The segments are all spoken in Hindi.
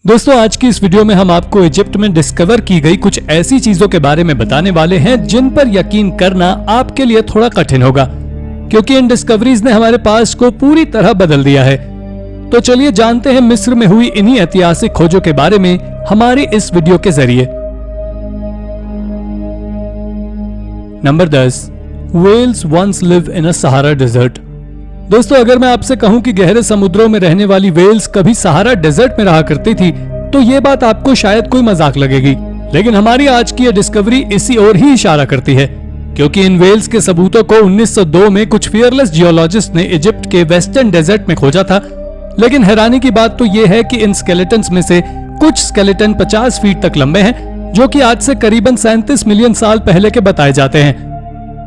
दोस्तों आज की इस वीडियो में हम आपको इजिप्ट में डिस्कवर की गई कुछ ऐसी चीजों के बारे में बताने वाले हैं जिन पर यकीन करना आपके लिए थोड़ा कठिन होगा, क्योंकि इन डिस्कवरीज ने हमारे पास्ट को पूरी तरह बदल दिया है। तो चलिए जानते हैं मिस्र में हुई इन्हीं ऐतिहासिक खोजों के बारे में हमारी इस वीडियो के जरिए। Number 10, whales once live in a Sahara desert. दोस्तों अगर मैं आपसे कहूं कि गहरे समुद्रों में रहने वाली व्हेल्स कभी सहारा डेजर्ट में रहा करती थी, तो ये बात आपको शायद कोई मजाक लगेगी, लेकिन हमारी आज की यह डिस्कवरी इसी ओर ही इशारा करती है, क्योंकि इन व्हेल्स के सबूतों को 1902 में कुछ फियरलेस जियोलॉजिस्ट ने इजिप्ट के वेस्टर्न डेजर्ट में खोजा था। लेकिन हैरानी की बात तो यह है कि इन स्केलेटन्स में से कुछ स्केलेटन 50 फीट तक लंबे हैं, जो कि आज से करीबन 37 मिलियन साल पहले के बताए जाते हैं।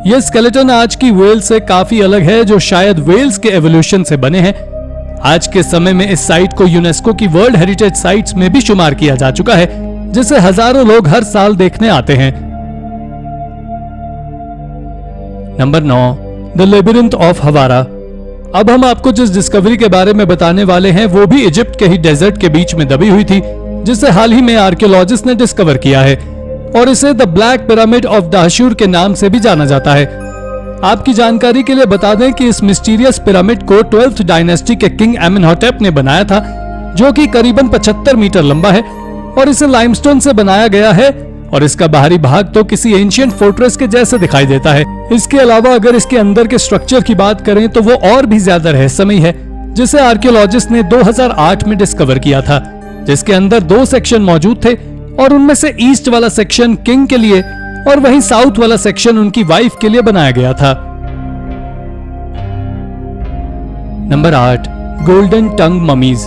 ये स्केलेटन आज की व्हेल से काफी अलग है, जो शायद व्हेल्स के एवोल्यूशन से बने हैं। आज के समय में इस साइट को यूनेस्को की वर्ल्ड हेरिटेज साइट्स में भी शुमार किया जा चुका है, जिसे हजारों लोग हर साल देखने आते हैं। Number 9, the labyrinth of हवारा। अब हम आपको जिस डिस्कवरी के बारे में बताने वाले हैं वो भी इजिप्ट के ही डेजर्ट के बीच में दबी हुई थी, जिसे हाल ही में आर्कियोलॉजिस्ट ने डिस्कवर किया है और इसे द ब्लैक पिरामिड ऑफ दाशूर के नाम से भी जाना जाता है। आपकी जानकारी के लिए बता दें कि इस मिस्टीरियस पिरामिड को 12th डायनेस्टी के किंग एमेनहोटेप ने बनाया था, जो कि करीबन 75 मीटर लंबा है और इसे लाइमस्टोन से बनाया गया है और इसका बाहरी भाग तो किसी एंशिएंट फोर्ट्रेस के जैसे दिखाई देता है। इसके अलावा अगर इसके अंदर के स्ट्रक्चर की बात करें तो वो और भी ज्यादा रहस्यमयी है, जिसे आर्कियोलॉजिस्ट ने 2008 में डिस्कवर किया था, जिसके अंदर 2 सेक्शन मौजूद थे और उनमें से ईस्ट वाला सेक्शन किंग के लिए और वहीं साउथ वाला सेक्शन उनकी वाइफ के लिए बनाया गया था। नंबर 8, गोल्डन टंग ममीज।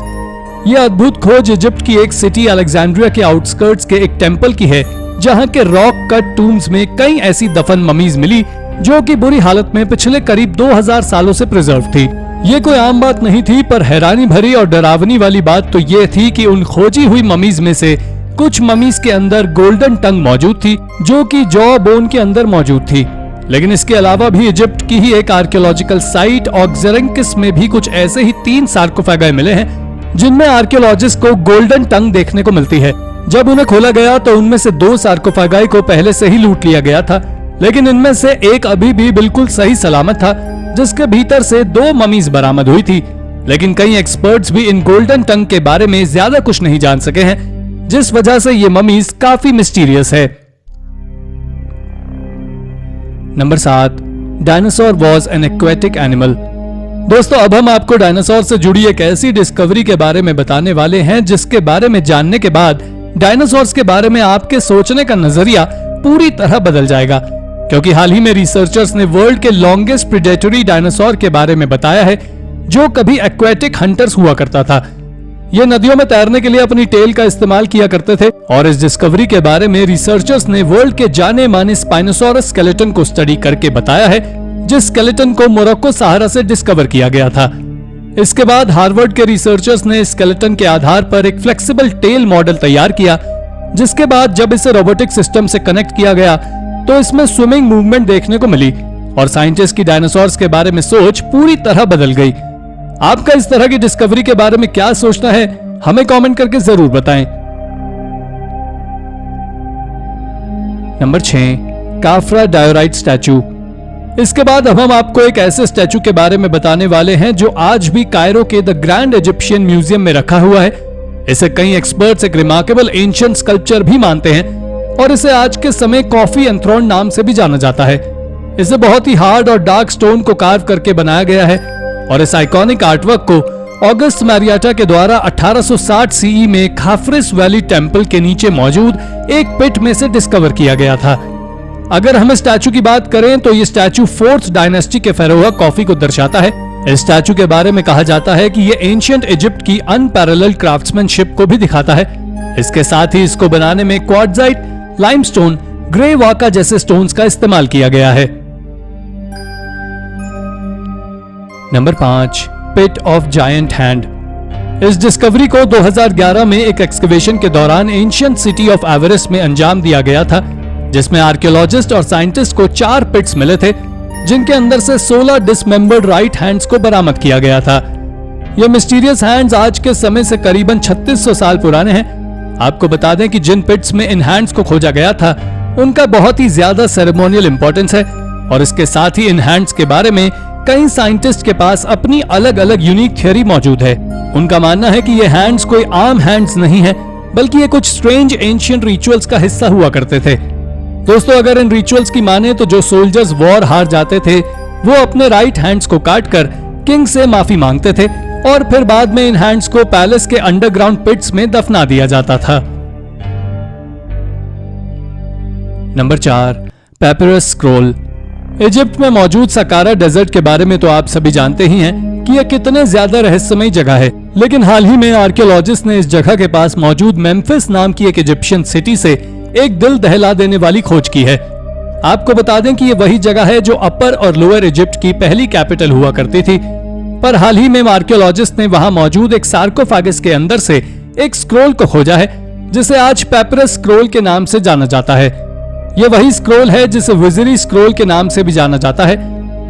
यह अद्भुत खोज इजिप्ट की एक सिटी अलेक्जेंड्रिया के आउटस्कर्ट्स के एक टेंपल की है, जहां के रॉक कट टूम्स में कई ऐसी दफन ममीज मिली जो कि बुरी हालत में पिछले करीब 2000 सालों से प्रिजर्व थी। ये कोई आम बात नहीं थी, पर हैरानी भरी और डरावनी वाली बात तो ये थी कि उन खोजी हुई ममीज में से कुछ ममीज के अंदर गोल्डन टंग मौजूद थी, जो कि जॉ बोन के अंदर मौजूद थी। लेकिन इसके अलावा भी इजिप्ट की ही एक आर्कियोलॉजिकल साइट ऑक्सरेंकिस में भी कुछ ऐसे ही 3 सार्कोफेगाई मिले हैं, जिनमें आर्कियोलॉजिस्ट को गोल्डन टंग देखने को मिलती है। जब उन्हें खोला गया तो उनमें से 2 सार्कोफेगाई को पहले से ही लूट लिया गया था, लेकिन इनमें से एक अभी भी बिल्कुल सही सलामत था, जिसके भीतर से 2 ममीज बरामद हुई थी। लेकिन कई एक्सपर्ट्स भी इन गोल्डन टंग के बारे में ज्यादा कुछ नहीं जान सके हैं, जिस वजह से ये ममीज काफी मिस्टीरियस है। Number 7, dinosaur was an aquatic animal. दोस्तों अब हम आपको डायनासोर से जुड़ी एक ऐसी डिस्कवरी के बारे में बताने वाले हैं, जिसके बारे में जानने के बाद डायनासोर्स के बारे में आपके सोचने का नजरिया पूरी तरह बदल जाएगा, क्योंकि हाल ही में रिसर्चर्स ने वर्ल्ड के लॉन्गेस्ट प्रेडेटरी डायनासोर के बारे में बताया है, जो कभी एक्वेटिक हंटर्स हुआ करता था। ये नदियों में तैरने के लिए अपनी टेल का इस्तेमाल किया करते थे और इस डिस्कवरी के बारे में रिसर्चर्स ने वर्ल्ड के जाने माने स्पाइनोसॉरस स्केलेटन को स्टडी करके बताया है, जिस स्केलेटन को मोरक्को सहारा से डिस्कवर किया गया था। इसके बाद हार्वर्ड के रिसर्चर्स ने स्केलेटन के आधार पर एक फ्लेक्सिबल टेल मॉडल तैयार किया, जिसके बाद जब इसे रोबोटिक सिस्टम से कनेक्ट किया गया तो इसमें स्विमिंग मूवमेंट देखने को मिली और साइंटिस्ट की डायनासोर्स के बारे में सोच पूरी तरह बदल गई। आपका इस तरह की डिस्कवरी के बारे में क्या सोचना है, हमें कमेंट करके जरूर बताएं। Number 6, Khafra diorite statue. इसके बाद अब हम आपको एक ऐसे स्टैचू के बारे में बताने वाले हैं जो आज भी कायरो के द ग्रैंड इजिप्शियन म्यूजियम में रखा हुआ है। इसे कई एक्सपर्ट्स एक रिमार्केबल एंशिएंट स्कल्पचर भी मानते हैं और इसे आज के समय कॉफी एंथ्रोन नाम से भी जाना जाता है। इसे बहुत ही हार्ड और डार्क स्टोन को कार्व करके बनाया गया है और इस आइकॉनिक आर्टवर्क को ऑगस्ट मैरियाटा के द्वारा 1860 सीई में खाफरिस वैली टेंपल के नीचे मौजूद एक पिट में से डिस्कवर किया गया था। अगर हम स्टैचू की बात करें तो ये स्टैचू 4th डायनेस्टी के फेरोआ कॉफी को दर्शाता है। इस स्टैचू के बारे में कहा जाता है कि ये एंशिएंट इजिप्ट की अनपैरेलल्ड क्राफ्ट्समैनशिप को भी दिखाता है। इसके साथ ही इसको बनाने में क्वार्ट्जाइट, लाइमस्टोन, ग्रे वाका जैसे स्टोन्स का इस्तेमाल किया गया है। Number 5, pit of giant hand. इस डिस्कवरी को 2011 में एक एक्सकवेशन के दौरान एंशिएंट सिटी ऑफ एवरेस्ट में अंजाम दिया गया था, जिसमें आर्कियोलॉजिस्ट और साइंटिस्ट को 4 पिट्स मिले थे, जिनके अंदर से 16 डिसमेंबर्ड राइट हैंड्स को बरामद किया गया था। ये मिस्टीरियस हैंड्स आज के समय से करीबन 3600 साल पुराने हैं। आपको बता दें कि जिन पिट्स में इन हैंड्स को खोजा गया था उनका बहुत ही ज्यादा सेरेमोनियल इंपॉर्टेंस है और इसके साथ ही इन हैंड्स के बारे में कई साइंटिस्ट के पास अपनी अलग अलग यूनिक थ्योरी मौजूद है। उनका मानना है कि ये हैंड्स कोई आम हैंड्स नहीं है, बल्कि ये कुछ स्ट्रेंज एंशिएंट रिचुअल्स का हिस्सा हुआ करते थे। दोस्तों, अगर इन रिचुअल्स की माने तो जो सोल्जर्स वॉर हार जाते थे वो अपने राइट हैंड्स को काटकर किंग से माफी मांगते थे और फिर बाद में इन हैंड्स को पैलेस के अंडरग्राउंड पिट्स में दफना दिया जाता था। Number 4, पैपिरस scroll. इजिप्ट में मौजूद सकारा डेजर्ट के बारे में तो आप सभी जानते ही हैं कि यह कितने ज्यादा रहस्यमयी जगह है, लेकिन हाल ही में आर्कियोलॉजिस्ट ने इस जगह के पास मौजूद मेम्फिस नाम की एक इजिप्शियन सिटी से एक दिल दहला देने वाली खोज की है। आपको बता दें कि ये वही जगह है जो अपर और लोअर इजिप्ट की पहली कैपिटल हुआ करती थी, पर हाल ही में आर्कियोलॉजिस्ट ने वहां मौजूद एक सार्कोफागस के अंदर से एक स्क्रोल को खोजा है जिसे आज पैपिरस स्क्रोल के नाम से जाना जाता है। यह वही स्क्रोल है जिसे विजरी स्क्रोल के नाम से भी जाना जाता है।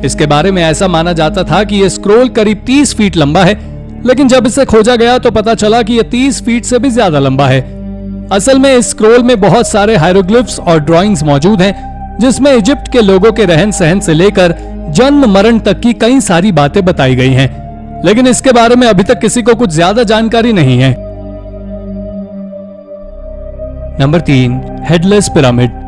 इसके बारे में ऐसा माना जाता था कि यह स्क्रोल करीब 30 फीट लंबा है, लेकिन जब इसे खोजा गया तो पता चला कि यह 30 फीट से भी ज्यादा लंबा है। असल में इस स्क्रोल में बहुत सारे हायरोग्लिफ्स और ड्राइंग्स मौजूद हैं जिसमें इजिप्ट के लोगों के रहन सहन से लेकर जन्म मरण तक की कई सारी बातें बताई गई हैं, लेकिन इसके बारे में अभी तक किसी को कुछ ज्यादा जानकारी नहीं है। Number 3, headless pyramid.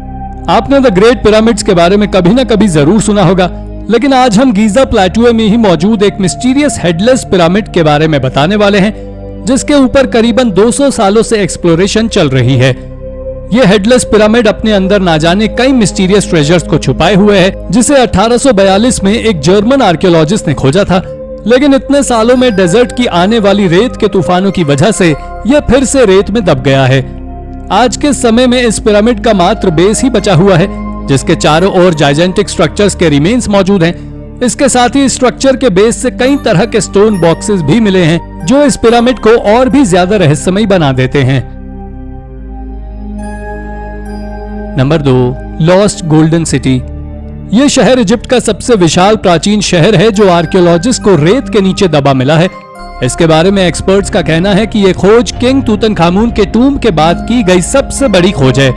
आपने द ग्रेट पिरामिड्स के बारे में कभी ना कभी जरूर सुना होगा, लेकिन आज हम गीजा प्लेटू में ही मौजूद एक मिस्टीरियस हेडलेस पिरामिड के बारे में बताने वाले हैं जिसके ऊपर करीबन 200 सालों से एक्सप्लोरेशन चल रही है। यह हेडलेस पिरामिड अपने अंदर ना जाने कई मिस्टीरियस ट्रेजर्स को छुपाए हुए है, जिसे 1842 में एक जर्मन आर्कियोलॉजिस्ट ने खोजा था, लेकिन इतने सालों में डेजर्ट की आने वाली रेत के तूफानों की वजह से यह फिर से रेत में दब गया है। आज के समय में इस पिरामिड का मात्र बेस ही बचा हुआ है, जिसके चारों ओर जाइजेंटिक स्ट्रक्चर्स के रिमेन्स मौजूद हैं। इसके साथ ही स्ट्रक्चर के बेस से कई तरह के स्टोन बॉक्सेस भी मिले हैं जो इस पिरामिड को और भी ज्यादा रहस्यमयी बना देते हैं। Number 2, lost golden city. यह शहर इजिप्ट का सबसे विशाल प्राचीन शहर है जो आर्कियोलॉजिस्ट को रेत के नीचे दबा मिला है। इसके बारे में एक्सपर्ट्स का कहना है कि यह खोज किंग तूतनखामून के टूम के बाद की गई सबसे बड़ी खोज है।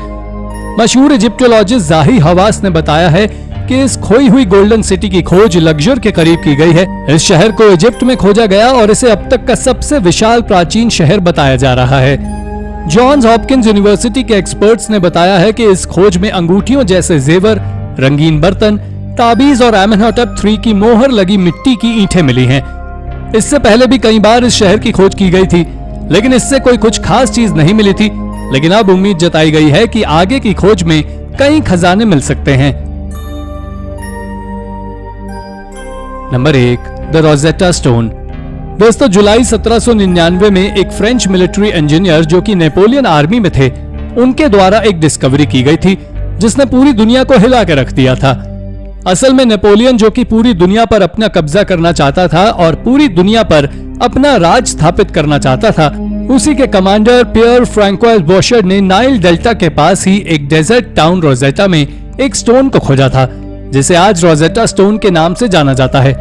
मशहूर इजिप्टोलॉजिस्ट जाही हवास ने बताया है कि इस खोई हुई गोल्डन सिटी की खोज लग्जर के करीब की गई है। इस शहर को इजिप्ट में खोजा गया और इसे अब तक का सबसे विशाल प्राचीन शहर बताया जा रहा है। जॉन्स हॉपकिंस यूनिवर्सिटी के एक्सपर्ट्स ने बताया है कि इस खोज में अंगूठियों जैसे जेवर, रंगीन बर्तन, ताबीज और आमेनहॉटेप 3 की मोहर लगी मिट्टी की ईंटें मिली हैं। इससे पहले भी कई बार इस शहर की खोज की गई थी, लेकिन इससे कोई कुछ खास चीज नहीं मिली थी, लेकिन अब उम्मीद जताई गई है कि आगे की खोज में कई खजाने मिल सकते हैं। Number 1, the Rosetta stone. दोस्तों, जुलाई 1799 में एक फ्रेंच मिलिट्री इंजीनियर जो कि नेपोलियन आर्मी में थे, उनके द्वारा एक डिस्कवरी की गई थी जिसने पूरी दुनिया को हिला के रख दिया था। असल में नेपोलियन जो कि पूरी दुनिया पर अपना कब्जा करना चाहता था और पूरी दुनिया पर अपना राज स्थापित करना चाहता था, उसी के कमांडर पियर फ्रैंकोइस बोशर्ड ने नाइल डेल्टा के पास ही एक डेजर्ट टाउन रोजेटा में एक स्टोन को खोजा था जिसे आज रोजेटा स्टोन के नाम से जाना जाता है।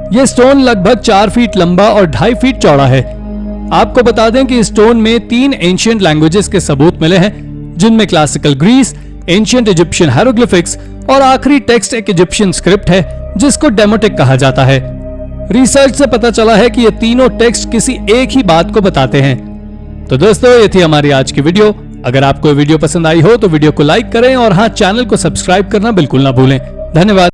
यह स्टोन लगभग 4 फीट लंबा और 2.5 फीट चौड़ा है। आपको बता दें कि स्टोन में 3 एंशिएंट लैंग्वेजेस के सबूत मिले हैं, जिनमें classical Greece, ancient Egyptian hieroglyphics और आखिरी टेक्स्ट एक इजिप्शियन स्क्रिप्ट है जिसको डेमोटिक कहा जाता है। रिसर्च से पता चला है कि ये तीनों टेक्स्ट किसी एक ही बात को बताते हैं। तो दोस्तों, ये थी हमारी आज की वीडियो। अगर आपको वीडियो पसंद आई हो तो वीडियो को लाइक करें और हाँ, चैनल को सब्सक्राइब करना बिल्कुल ना भूलें। धन्यवाद।